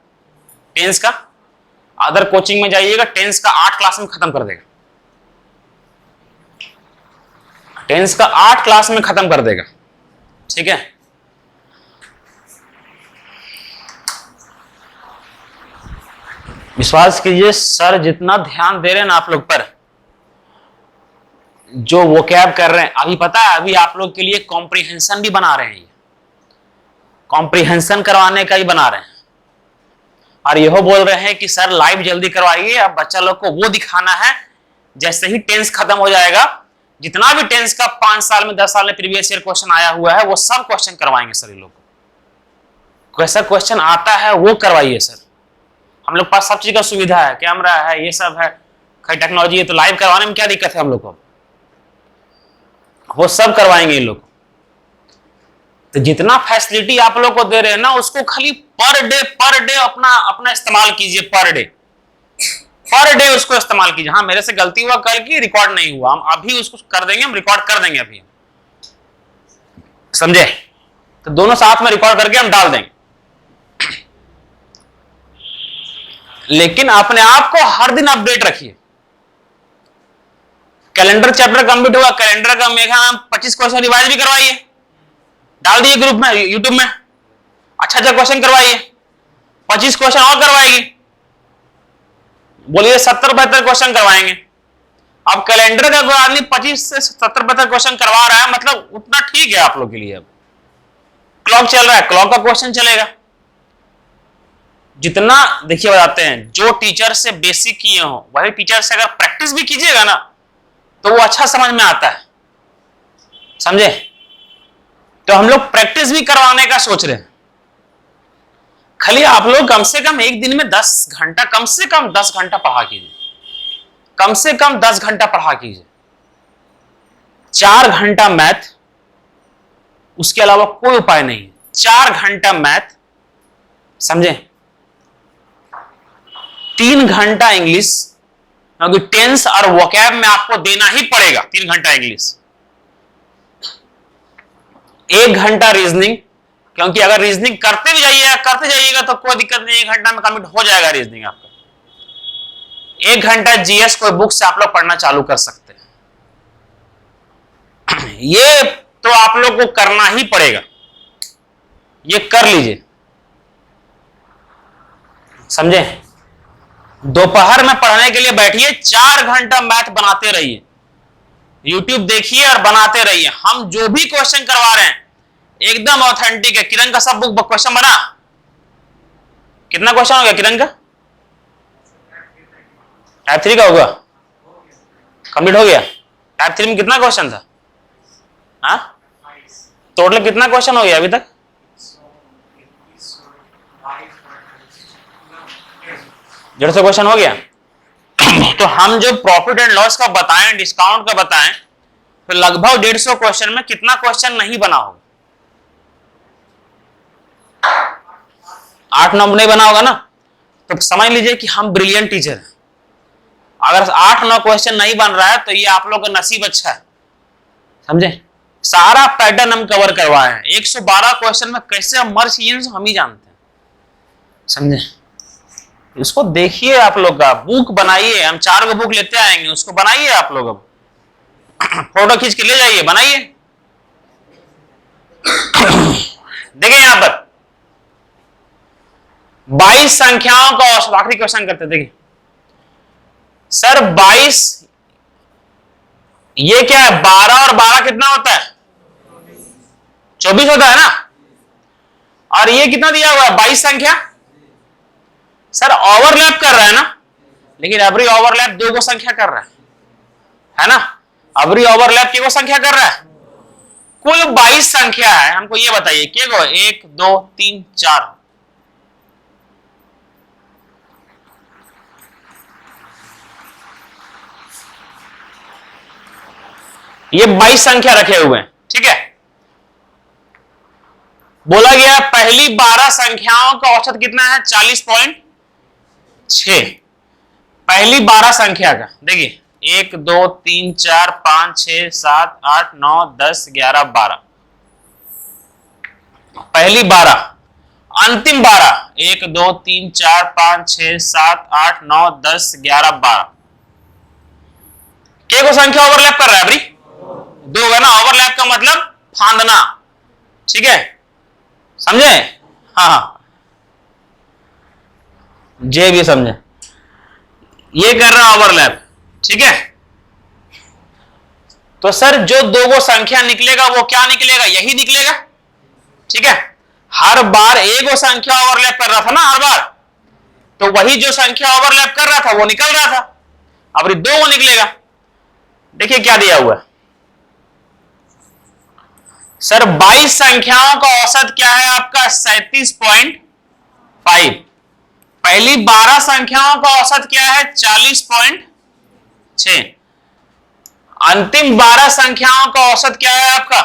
टेंस का। अदर कोचिंग में जाइएगा, टेंस का 8 क्लास में खत्म कर देगा, टेंस का 8 क्लास में खत्म कर देगा, ठीक है? विश्वास कीजिए सर जितना ध्यान दे रहे हैं ना आप लोग पर, जो वोकैब कर रहे हैं, अभी पता है अभी आप लोग के लिए कॉम्प्रिहेंशन भी बना रहे हैं, ये कॉम्प्रिहेंशन करवाने का ही बना रहे हैं। और यह बोल रहे हैं कि सर लाइव जल्दी करवाइए, अब बच्चा लोग को वो दिखाना है। जैसे ही टेंस खत्म हो जाएगा, जितना भी टेंस का 5 साल में 10 साल में प्रीवियस ईयर क्वेश्चन आया हुआ है वो सब क्वेश्चन करवाएंगे सर। ये लोग को कैसा क्वेश्चन आता है वो करवाइए सर। हम लोग पास सब चीज का सुविधा है, कैमरा है, ये सब है, खैर टेक्नोलॉजी है, तो लाइव करवाने में क्या दिक्कत है हम लोग को? वो सब करवाएंगे ये लोग। तो जितना फैसिलिटी आप लोग को दे रहे हैं ना, उसको खाली पर डे अपना इस्तेमाल कीजिए। पर डे उसको इस्तेमाल कीजिए। हाँ मेरे से गलती हुआ कल की, रिकॉर्ड नहीं हुआ, हम अभी उसको कर देंगे, हम रिकॉर्ड कर देंगे अभी, समझे? तो दोनों साथ में रिकॉर्ड करके हम डाल देंगे। लेकिन अपने आप को हर दिन अपडेट रखिए। कैलेंडर चैप्टर कंप्लीट हुआ, कैलेंडर का मेघा 25 क्वेश्चन रिवाइज भी करवाइए, डाल दिए ग्रुप में, यूट्यूब में, अच्छा क्वेश्चन करवाइए। 25 क्वेश्चन और करवाएगी, बोलिए 70-72 क्वेश्चन करवाएंगे। अब कैलेंडर का कोई आदमी 25 से 70-72 क्वेश्चन करवा रहा है, मतलब उतना ठीक है आप लोग के लिए। अब क्लॉक चल रहा है, क्लॉक का क्वेश्चन चलेगा। जितना देखिए बताते हैं, जो टीचर से बेसिक किए हो वही टीचर से अगर प्रैक्टिस भी कीजिएगा ना तो वो अच्छा समझ में आता है, समझे? तो हम लोग प्रैक्टिस भी करवाने का सोच रहे हैं। खाली आप लोग कम से कम एक दिन में 10 घंटा, कम से कम 10 घंटा पढ़ा कीजिए, कम से कम 10 घंटा पढ़ा कीजिए। 4 घंटा मैथ, उसके अलावा कोई उपाय नहीं। 4 घंटा मैथ, समझे? 3 घंटा इंग्लिश, क्योंकि टेंस और वोकैब में आपको देना ही पड़ेगा 3 घंटा इंग्लिश। 1 घंटा रीजनिंग, क्योंकि अगर रीजनिंग करते जाइएगा तो कोई दिक्कत नहीं, 1 घंटा में कंप्लीट हो जाएगा रीजनिंग आपका। 1 घंटा जीएस, कोई बुक से आप लोग पढ़ना चालू कर सकते हैं, ये तो आप लोग को करना ही पड़ेगा, ये कर लीजिए, समझे। दोपहर में पढ़ने के लिए बैठिए, 4 घंटा मैथ बनाते रहिए, YouTube देखिए और बनाते रहिए। हम जो भी क्वेश्चन करवा रहे हैं एकदम ऑथेंटिक है। किरण का सब बुक क्वेश्चन बना, कितना क्वेश्चन हो गया किरण का? टाइप 3 का होगा, कंप्लीट हो गया। टाइप 3 में कितना क्वेश्चन था? हाँ, टोटल कितना क्वेश्चन हो गया अभी तक? 150 क्वेश्चन हो गया। तो हम जो प्रॉफिट एंड लॉस का बताएं, डिस्काउंट का बताएं, तो लगभग 150 क्वेश्चन में कितना क्वेश्चन नहीं बना होगा? 8-9 नहीं बना होगा ना। तो समझ लीजिए कि हम ब्रिलियंट टीचर हैं। अगर 8-9 क्वेश्चन नहीं बन रहा है तो ये आप लोग का नसीब अच्छा है, समझे। सारा पैटर्न हम कवर करवाए हैं। 112 क्वेश्चन में कैसे हम मर चाहिए हम ही जानते हैं, समझे। इसको देखिए, आप लोग का बुक बनाइए। हम 4 बुक लेते आएंगे, उसको बनाइए आप लोग। अब फोटो खींच के ले जाइए, बनाइए। देखिए यहां पर 22 संख्याओं का औसत, आखिरी क्वेश्चन करते। देखिए सर 22, ये क्या है? 12 और 12 कितना होता है? 24 होता है ना। और ये कितना दिया हुआ है? 22 संख्या। सर ओवरलैप कर रहा है ना, लेकिन एवरी ओवरलैप 2 को संख्या कर रहा है ना। एवरी ओवरलैप की को संख्या कर रहा है। कुल 22 संख्या है। हमको ये बताइए के को 1 2 3 4, ये 22 संख्या रखे हुए हैं, ठीक है। बोला गया पहली 12 संख्याओं का औसत कितना है? 40.6। पहली 12 संख्या का देखिए 1 2 3 4 5 6 7 8 9 10 11 12। पहली 12, अंतिम 12 1 2 3 4 5 6 7 8 9 10 11 12। के को संख्या ओवरलैप कर रहा है? अभी 2 है ना। ओवरलैप का मतलब फांदना, ठीक है, समझे। हाँ, जे भी समझे, ये कर रहा है ओवरलैप, ठीक है। तो सर जो 2 को संख्या निकलेगा वो क्या निकलेगा? यही निकलेगा, ठीक है। हर बार एक वो संख्या ओवरलैप कर रहा था ना, हर बार, तो वही जो संख्या ओवरलैप कर रहा था वो निकल रहा था। अब 2 वो निकलेगा। देखिए क्या दिया हुआ है सर, 22 संख्याओं का औसत क्या है आपका? 37.5। पहली 12 संख्याओं का औसत क्या है? 40.6। अंतिम 12 संख्याओं का औसत क्या है आपका?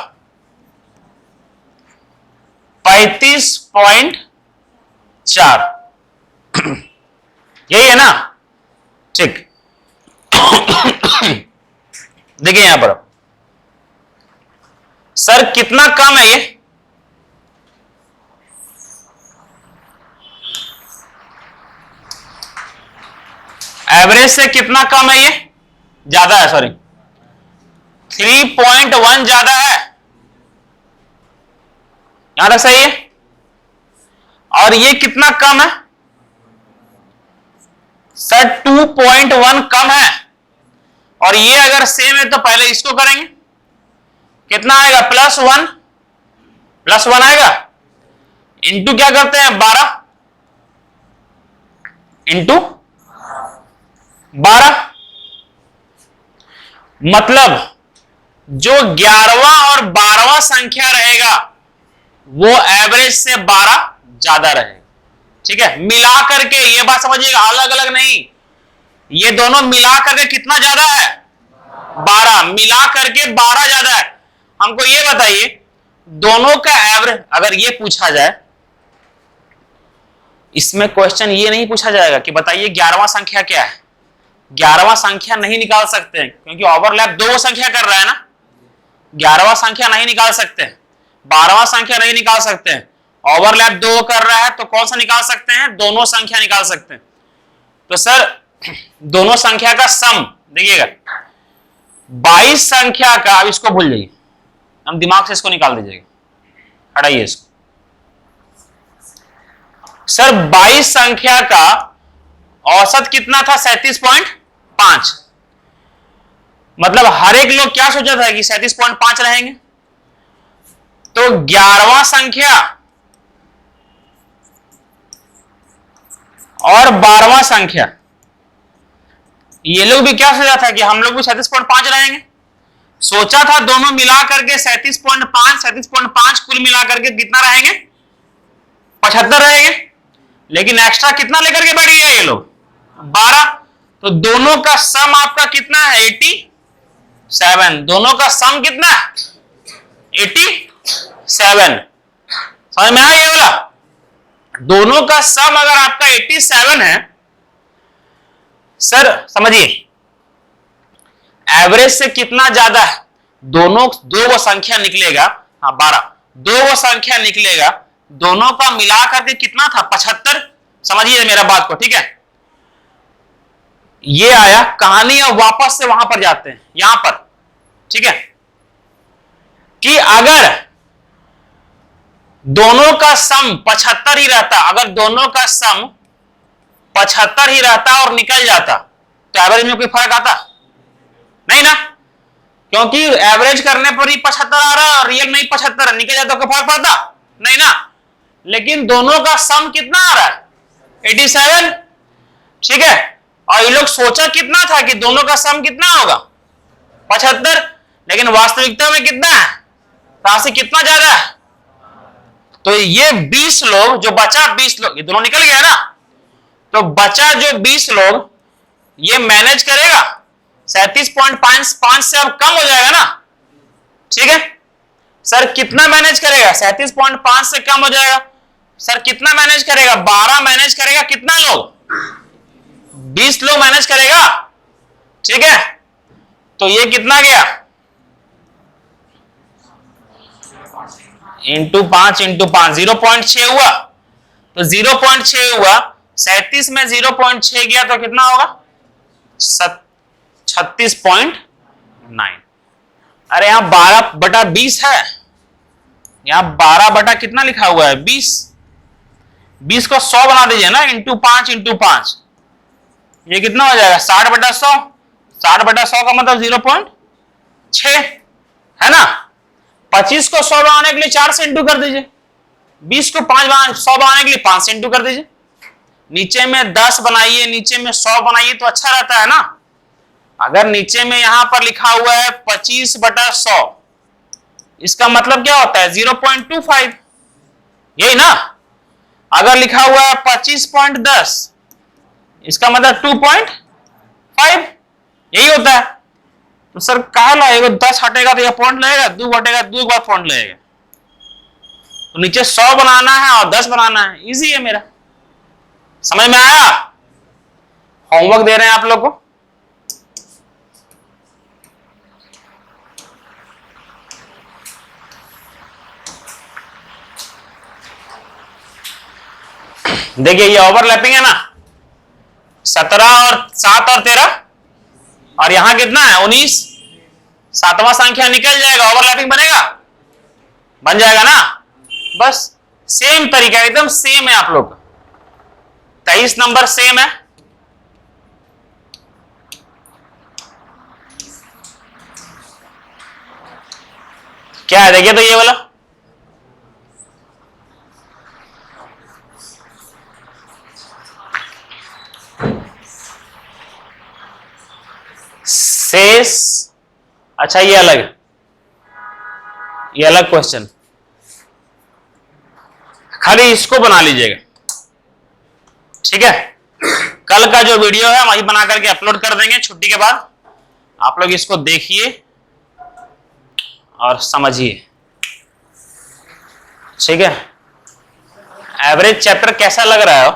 35.4। यही है ना, ठीक। देखिए यहां पर सर कितना कम है ये? एवरेज से कितना कम है ये? ज्यादा है, सॉरी 3.1 ज्यादा है। यहां तक सही है। और ये कितना कम है? सर 2.1 कम है। और ये अगर सेम है तो पहले इसको करेंगे, कितना आएगा? +1, +1 आएगा। इंटू क्या करते हैं? 12 इंटू 12। मतलब जो 11वां और 12वां संख्या रहेगा वो एवरेज से 12 ज्यादा रहेगा, ठीक है। मिला करके, ये बात समझिएगा, अलग अलग नहीं, ये दोनों मिला करके कितना ज्यादा है? 12। मिला करके 12 ज्यादा है। हमको ये बताइए दोनों का एवरेज अगर ये पूछा जाए, इसमें क्वेश्चन ये नहीं पूछा जाएगा कि बताइए 11वां संख्या क्या है। 11वां संख्या नहीं निकाल सकते हैं क्योंकि ओवरलैप 2 संख्या कर रहा है ना। 11वां संख्या नहीं निकाल सकते हैं, 12वां संख्या नहीं निकाल सकते हैं। ओवरलैप 2 कर रहा है तो कौन सा निकाल सकते हैं? दोनों संख्या निकाल सकते हैं। तो सर दोनों संख्या का सम देखिएगा, 22 संख्या का, अब इसको भूल जाइए, हम दिमाग से इसको निकाल दीजिएगा, हटाइए इसको। सर 22 संख्या का औसत कितना था? 37.5। मतलब हर एक लोग क्या सोचा था कि 37.5 रहेंगे। तो 11वां संख्या और 12वां संख्या, ये लोग भी क्या सोचा था कि हम लोग भी 37.5 रहेंगे। सोचा था दोनों मिला करके 37.5 कुल मिला करके कितना रहेंगे? 75 रहेंगे। लेकिन एक्स्ट्रा कितना लेकर के बैठ गया ये लोग? 12। तो दोनों का सम आपका कितना है? 87। दोनों का सम कितना है? 87। समझ में आया ये वाला? दोनों का सम अगर आपका 87 है, सर समझिए एवरेज से कितना ज्यादा है? दोनों दो वो संख्या निकलेगा, हाँ 12, दो वो संख्या निकलेगा, दोनों का मिला करके कितना था? 75। समझिए मेरा बात को, ठीक है? ये आया कहानी। अब वापस से वहां पर जाते हैं, यहां पर, ठीक है, कि अगर दोनों का सम 75 ही रहता, अगर दोनों का सम 75 ही रहता और निकल जाता, तो एवरेज में कोई फर्क आता? नहीं ना, क्योंकि एवरेज करने पर ही 75 आ रहा है और रियल में ही 75 निकल जाता, कोई फर्क पड़ता? नहीं ना। लेकिन दोनों का सम कितना आ रहा है? 87, ठीक है। और ये लोग सोचा कितना था कि दोनों का सम कितना होगा? 75, लेकिन वास्तविकता में कितना है? राशि कितना ज्यादा है? तो ये 20 लोग जो बचा, 20 लोग, ये दोनों निकल गया ना, तो बचा जो 20 लोग, ये मैनेज करेगा। 37.5 से अब कम हो जाएगा ना, ठीक है। सर कितना मैनेज करेगा? 37.5 से कम हो जाएगा। सर कितना मैनेज करेगा? 12 मैनेज करेगा। कितना लोग? 20 लोग मैनेज करेगा, ठीक है। तो ये कितना गया? इंटू 5 इंटू 5, 0.6 हुआ। तो 0.6 हुआ, 37 में 0.6 गया तो कितना होगा? 36.9। अरे यहां 12/20 है, यहां 12 कितना लिखा हुआ है? 20। 20 को 100 बना दीजिए ना, इंटू 5 इंटू 5, ये कितना हो जाएगा? 60/100। 60/100 का मतलब 0.6 है ना। 25 को 100 बनाने के लिए 4 से इंटू कर दीजिए, 20 को 100 बनाने के लिए 5 से इंटू कर दीजिए। नीचे में 10 बनाइए, नीचे में 100 बनाइए तो अच्छा रहता है ना। अगर नीचे में यहां पर लिखा हुआ है 25/100, इसका मतलब क्या होता है? 0.25, यही ना। अगर लिखा हुआ है 25.10, इसका मतलब 2.5, यही होता है। तो सर कहा लगेगा? 10 हटेगा तो यह पॉइंट लगेगा, 2 हटेगा 2 बार पॉइंट लगेगा। तो नीचे 100 बनाना है और 10 बनाना है, इजी है मेरा। समझ में आया? होमवर्क दे रहे हैं आप लोग को। देखिए ये ओवरलैपिंग है ना, 17 और 7 और 13, और यहां कितना है? 19। 7वां संख्या निकल जाएगा, ओवरलैपिंग बनेगा, बन जाएगा ना। बस सेम तरीका, एकदम सेम है आप लोग। 23 नंबर सेम है। क्या है? देखिए तो ये वाला शेष, अच्छा ये अलग क्वेश्चन, खाली इसको बना लीजिएगा, ठीक है। कल का जो वीडियो है हम अभी बना करके अपलोड कर देंगे छुट्टी के बाद। आप लोग इसको देखिए और समझिए, ठीक है। एवरेज चैप्टर कैसा लग रहा है?